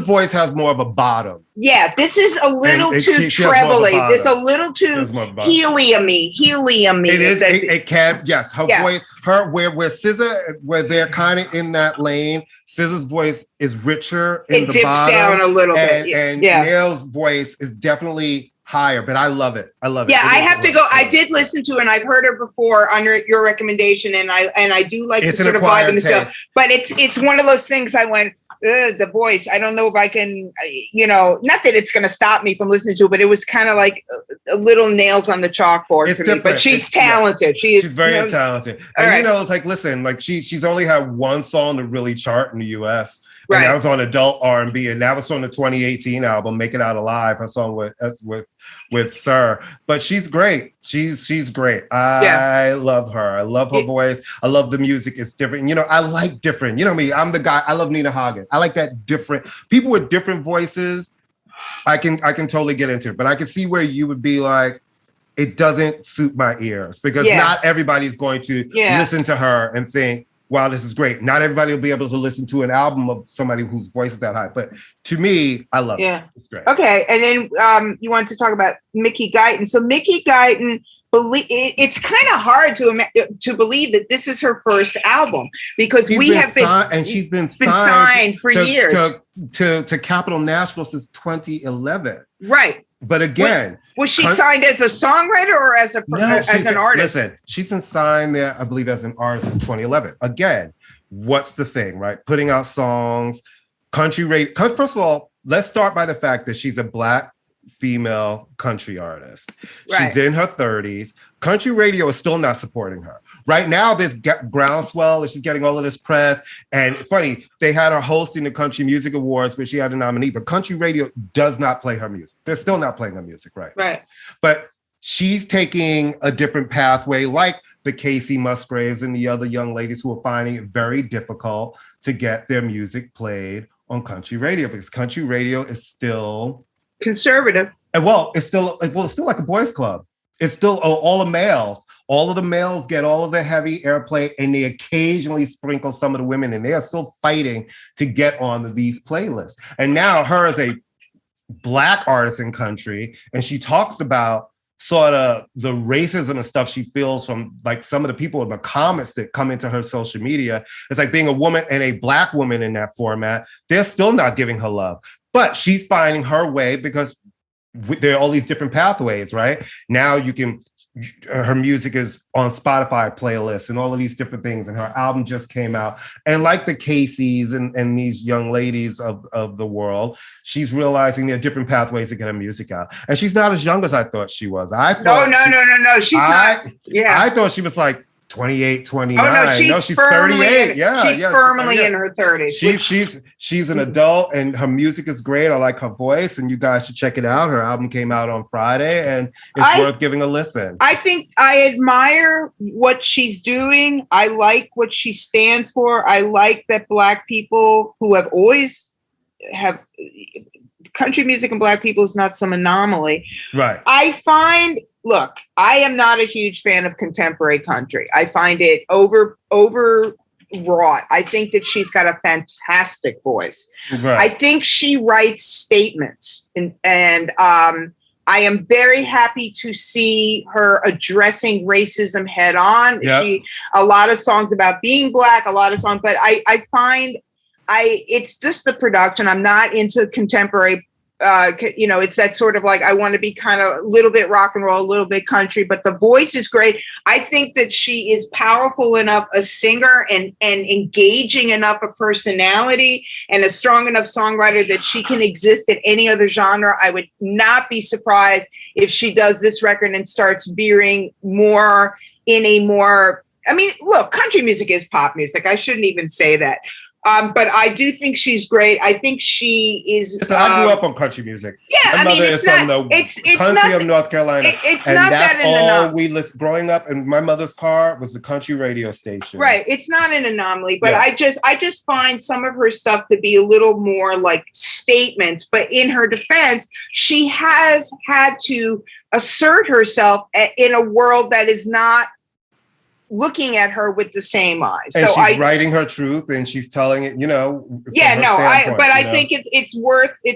voice has more of a bottom. Yeah, this is a little too trebly. This a little too helium-y. It is. It can. Yes, her voice. Where SZA, where they're kind of in that lane. SZA's voice is richer in the bottom. It dips down a little bit. And Nail's voice is definitely higher, but I love it. Yeah, I have to go. I did listen to it, and I've heard her before under your recommendation, and I do like the sort of vibe and the feel. But it's one of those things I went, the voice. I don't know if I can, not that it's going to stop me from listening to it, but it was kind of like a little nails on the chalkboard for me. But she's talented. She's very talented. And it's like, listen, like she's only had one song to really chart in the US. And that was on adult R&B, and that was from the 2018 album, Make It Out Alive, her song with Sir. But she's great. She's great. I love her. I love her voice. I love the music. It's different. I like different. You know me. I'm the guy. I love Nina Hagen. I like that different. People with different voices, I can totally get into it. But I can see where you would be like, it doesn't suit my ears, because not everybody's going to listen to her and think, wow, this is great. Not everybody will be able to listen to an album of somebody whose voice is that high. But to me, I love it. It's great. Okay. And then you wanted to talk about Mickey Guyton. So Mickey Guyton, it's kind of hard to believe that this is her first album, because she's been signed for years to Capitol Nashville since 2011. Right. But again, was she signed as a songwriter or as an artist? Listen, she's been signed there, I believe, as an artist since 2011. Again, what's the thing, right? Putting out songs, country radio. First of all, let's start by the fact that she's a Black female country artist. Right. She's in her 30s. Country radio is still not supporting her. Right now, there's groundswell, and she's getting all of this press. And it's funny, they had her hosting the Country Music Awards, where she had a nominee, but country radio does not play her music. They're still not playing her music, right? Right. But she's taking a different pathway, like the Casey Musgraves and the other young ladies who are finding it very difficult to get their music played on country radio, because country radio is still conservative. And it's still like a boys' club. It's still all the males. All of the males get all of the heavy airplay, and they occasionally sprinkle some of the women, and they are still fighting to get on these playlists. And now her as a Black artist in country, and she talks about sort of the racism and stuff she feels from like some of the people in the comments that come into her social media. It's like being a woman and a Black woman in that format. They're still not giving her love, but she's finding her way, because there are all these different pathways, right? Now you can her music is on Spotify playlists and all of these different things. And her album just came out. And like the Caseys and these young ladies of the world, she's realizing there are different pathways to get her music out. And she's not as young as I thought she was. No. She's not. Yeah. I thought she was like 28, 29. Oh no, she's 38. She's firmly in her 30s. She's an adult, and her music is great. I like her voice, and you guys should check it out. Her album came out on Friday, and it's worth giving a listen. I think I admire what she's doing. I like what she stands for. I like that Black people who have always have country music and Black people is not some anomaly. Right. Look, I am not a huge fan of contemporary country. I find it overwrought. I think that she's got a fantastic voice. Right. I think she writes statements, and I am very happy to see her addressing racism head on. Yep. A lot of songs about being Black, but I find it's just the production. I'm not into contemporary. It's that sort of like, I want to be kind of a little bit rock and roll, a little bit country, but the voice is great. I think that she is powerful enough, a singer and engaging enough a personality and a strong enough songwriter that she can exist in any other genre. I would not be surprised if she does this record and starts veering more in a more, look, country music is pop music. I shouldn't even say that. But I do think she's great. I think she is. I grew up on country music. Yeah, my mother is from the country of North Carolina. It's not that in an anomaly. We listened growing up, and my mother's car was the country radio station. Right. It's not an anomaly, but I just find some of her stuff to be a little more like statements. But in her defense, she has had to assert herself in a world that is not looking at her with the same eyes. And so she's writing her truth, and she's telling it, I think it's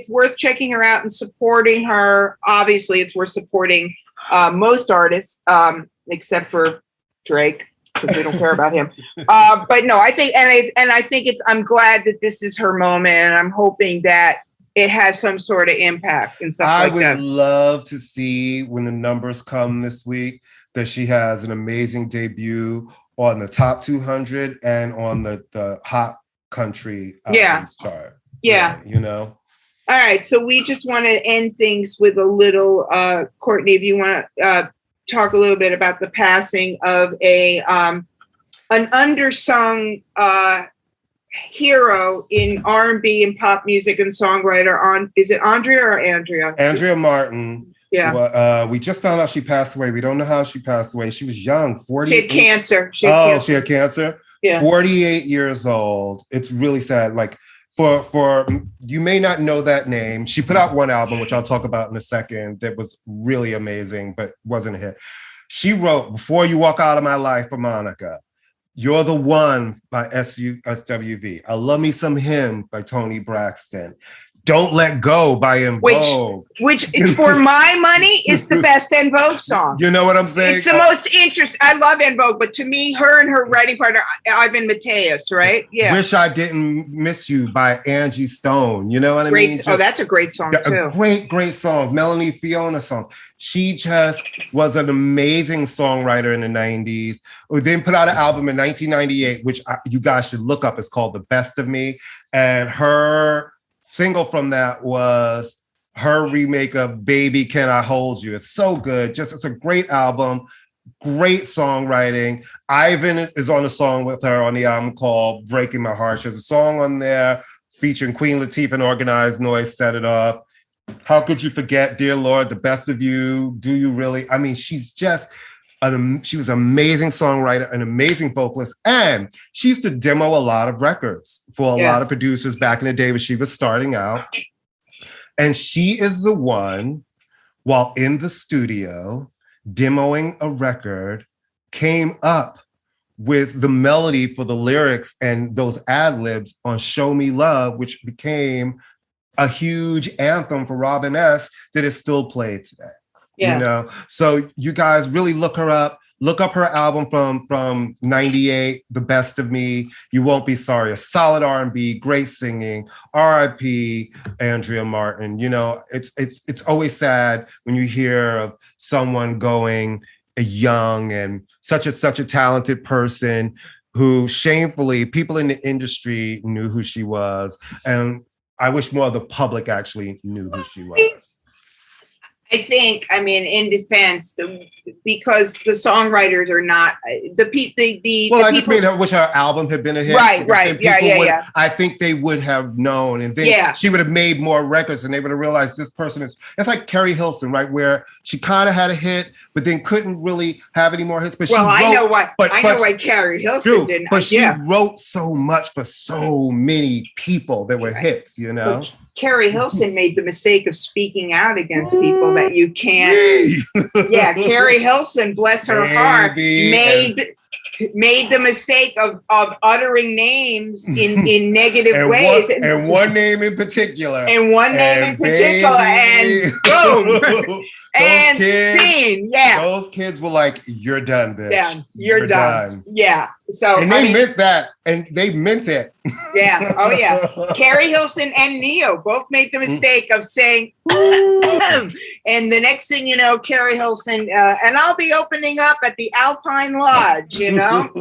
worth checking her out and supporting her. Obviously, it's worth supporting most artists, except for Drake, because we don't care about him. But no, I think, I'm glad that this is her moment, and I'm hoping that it has some sort of impact and stuff like that. I would love to see when the numbers come this week that she has an amazing debut on the top 200 and on the hot country albums chart. Yeah. All right. So we just want to end things with a little, Courtney, if you want to talk a little bit about the passing of an undersung hero in R&B and pop music and songwriter. Is it Andrea or Andrea? Andrea Martin. Yeah. We just found out she passed away. We don't know how she passed away. She was young, 40. She had cancer. She had cancer. Yeah. 48 years old. It's really sad. Like for you may not know that name. She put out one album, which I'll talk about in a second, that was really amazing, but wasn't a hit. She wrote Before You Walk Out of My Life for Monica. You're the One by SWV. I Love Me Some Him by Toni Braxton. Don't Let Go by En Vogue. Which for my money is the best En Vogue song. You know what I'm saying? It's the most interesting. I love En Vogue, but to me, her and her writing partner, Ivan Mateus, right? Yeah. Wish I Didn't Miss You by Angie Stone. You know what I mean? That's a great song too. Great song. Melanie Fiona songs. She just was an amazing songwriter in the 90s. We then put out an album in 1998, which you guys should look up. It's called The Best of Me. And her single from that was her remake of Baby Can I Hold You. It's so good. It's a great album, great songwriting. Ivan is on a song with her on the album called Breaking My Heart. There's a song on there featuring Queen Latifah and Organized Noise, Set It Off. How Could You Forget, Dear Lord, The Best of You, Do You Really? I mean, she's just she was an amazing songwriter, an amazing vocalist, and she used to demo a lot of records for a lot of producers back in the day when she was starting out. And she is the one, while in the studio, demoing a record, came up with the melody for the lyrics and those ad-libs on Show Me Love, which became a huge anthem for Robin S. that is still played today. Yeah. So you guys really look her up. Look up her album from 98, The Best of Me. You won't be sorry. A solid R&B, great singing. R.I.P. Andrea Martin. It's always sad when you hear of someone going young and such a talented person who shamefully people in the industry knew who she was. And I wish more of the public actually knew who she was. I think, I mean, in defense, because the songwriters are not the Well, I people, just mean I wish her album had been a hit. Right. Yeah. I think they would have known, and then she would have made more records, and they would have realized this person is. It's like Keri Hilson, right, where she kind of had a hit, but then couldn't really have any more hits. But I know why Keri Hilson didn't. But she wrote so much for so many people that were hits, you know. But Keri Hilson made the mistake of speaking out against people that you can't. Yeah, Keri Hilson, bless her heart, made the mistake of uttering names in negative ways. And one name in particular. And boom. And scene, Those kids were like, "You're done, bitch. Yeah, you're done." Yeah. So and they meant that, and they meant it. Yeah. Oh yeah. Keri Hilson and Neo both made the mistake of saying, and the next thing you know, Keri Hilson and I'll be opening up at the Alpine Lodge. You know,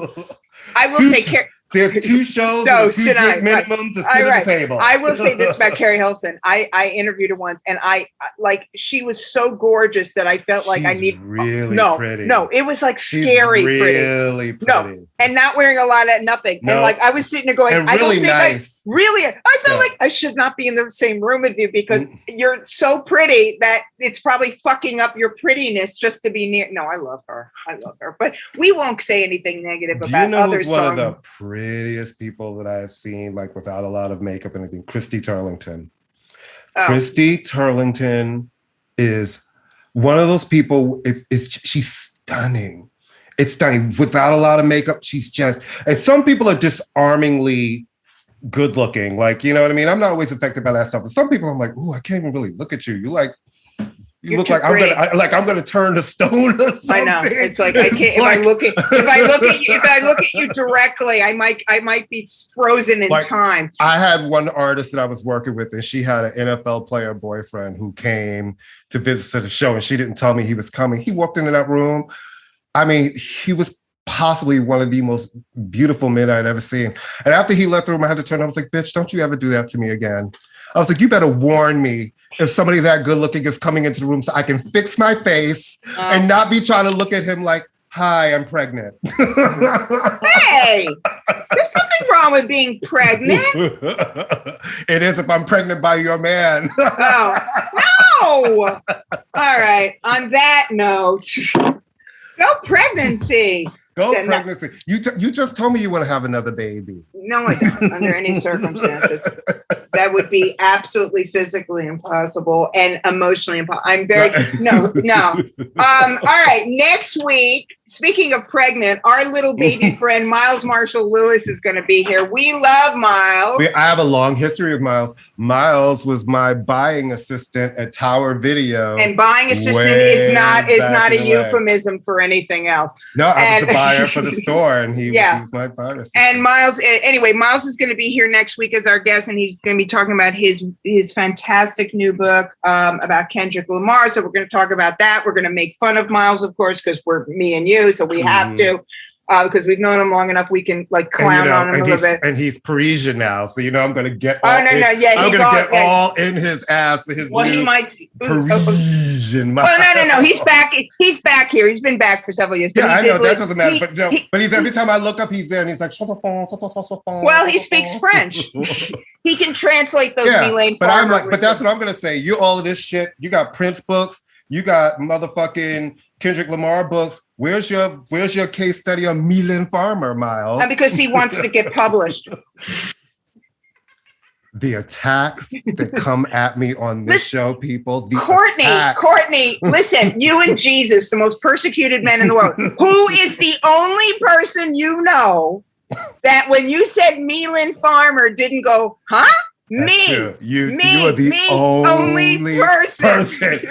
I will say. There's 2 shows, two drink minimum to sit at the table. I will say this about Keri Hilson. I interviewed her once, and I she was so gorgeous that I felt like pretty. No, it was like scary really pretty. No, and not wearing a lot of nothing. No. And like I was sitting there going, and really nice. I felt like I should not be in the same room with you because you're so pretty that it's probably fucking up your prettiness just to be near. No, I love her. But we won't say anything negative about other songs. One of the prettiest people that I've seen, like without a lot of makeup and anything, Christy Turlington. Christy Turlington is one of those people. She's stunning. It's stunning without a lot of makeup. She's just, and some people are disarmingly good looking. Like, you know what I mean? I'm not always affected by that stuff. But some people I'm like, ooh, I can't even really look at you. You look like I'm gonna turn to stone or something. I know. It's like I can't. If I look at you directly, I might be frozen in time. I had one artist that I was working with, and she had an NFL player boyfriend who came to visit the show, and she didn't tell me he was coming. He walked into that room. I mean, he was possibly one of the most beautiful men I'd ever seen. And after he left the room, I had to turn. I was like, "Bitch, don't you ever do that to me again." I was like, "You better warn me if somebody that good looking is coming into the room so I can fix my face and not be trying to look at him like, hi, I'm pregnant." Hey, there's nothing wrong with being pregnant. It is if I'm pregnant by your man. No. All right. On that note, go pregnancy. Pregnancy. You just told me you want to have another baby. No, I don't. Under any circumstances. That would be absolutely physically impossible and emotionally impossible. I'm very no. All right. Next week, speaking of pregnant, our little baby friend Miles Marshall Lewis is going to be here. We love Miles. I have a long history of Miles. Miles was my buying assistant at Tower Video. And buying assistant is not a euphemism for anything else. No, I was the buyer for the store, and he was my buyer assistant. And Miles, anyway, Miles is going to be here next week as our guest, and he's going to be talking about his fantastic new book about Kendrick Lamar. So we're going to talk about that. We're going to make fun of Miles, of course, because we're me and you, so we have to. Because we've known him long enough, we can like clown on him a little bit. And he's Parisian now, so I'm going to get. I'm going to get all in his ass for his. Well, he might Parisian. No. He's back. He's back here. He's been back for several years. Yeah, I know that doesn't matter. But he's every time I look up, he's there, and he's like. Well, he speaks French. He can translate those Elaine. But I'm like, but that's what I'm going to say. You all of this shit. You got Prince books. You got motherfucking Kendrick Lamar books. Where's your case study on Mylène Farmer, Miles? And because he wants to get published. The attacks that come at me on this show, people. Courtney, listen, you and Jesus, the most persecuted men in the world. Who is the only person you know that when you said Mylène Farmer didn't go, huh? Me. You are the only person.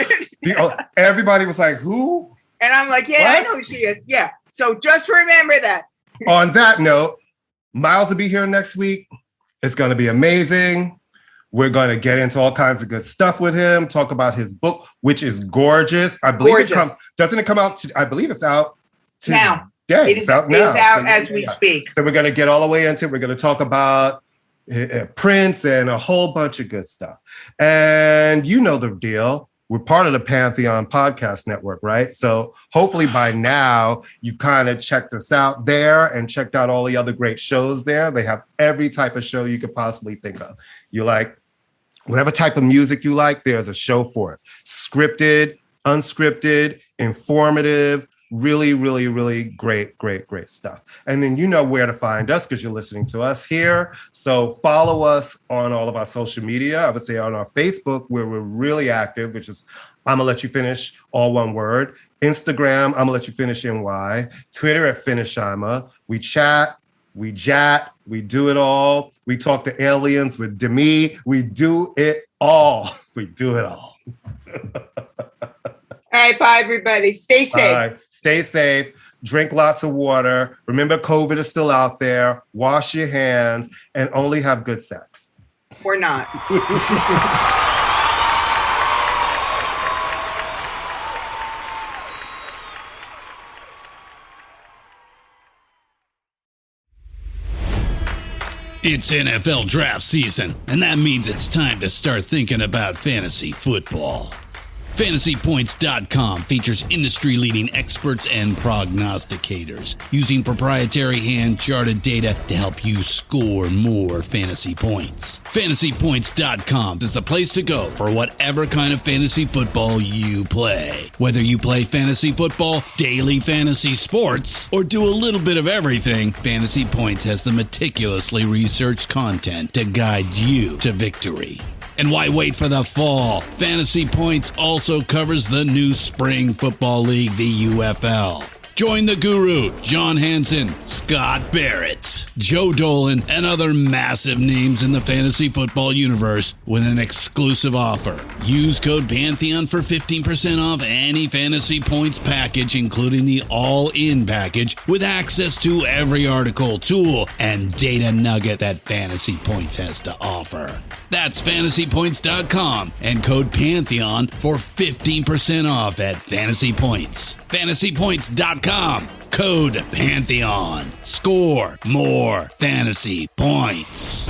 Everybody was like, who? And I'm like, yeah, I know who she is. Yeah. So just remember that. On that note, Miles will be here next week. It's going to be amazing. We're going to get into all kinds of good stuff with him, talk about his book, which is gorgeous. I believe doesn't it come out? I believe it's out now. It's out now. It's out as we speak. So we're going to get all the way into it. We're going to talk about Prince and a whole bunch of good stuff. And you know the deal. We're part of the Pantheon Podcast Network, right? So hopefully by now you've kind of checked us out there and checked out all the other great shows there. They have every type of show you could possibly think of. You like whatever type of music you like, there's a show for it. Scripted, unscripted, informative, really, really, really great stuff. And then you know where to find us because you're listening to us here. So follow us on all of our social media. I would say on our Facebook, where we're really active, which is ImmaLetYouFinish, all one word. Instagram, ImmaLetYouFinish NY. Twitter at FinishImma. We chat, we jat, we do it all. We talk to aliens with Demi. We do it all. We do it all. All right, bye, everybody. Stay safe. All right, stay safe. Drink lots of water. Remember, COVID is still out there. Wash your hands and only have good sex. Or not. It's NFL draft season, and that means it's time to start thinking about fantasy football. FantasyPoints.com features industry-leading experts and prognosticators using proprietary hand-charted data to help you score more fantasy points. FantasyPoints.com is the place to go for whatever kind of fantasy football you play. Whether you play fantasy football, daily fantasy sports, or do a little bit of everything, Fantasy Points has the meticulously researched content to guide you to victory. And why wait for the fall? Fantasy Points also covers the new spring football league, the UFL. Join the guru, John Hansen, Scott Barrett, Joe Dolan, and other massive names in the fantasy football universe with an exclusive offer. Use code Pantheon for 15% off any Fantasy Points package, including the all-in package, with access to every article, tool, and data nugget that Fantasy Points has to offer. That's FantasyPoints.com and code Pantheon for 15% off at Fantasy Points. FantasyPoints.com, code Pantheon. Score more fantasy points.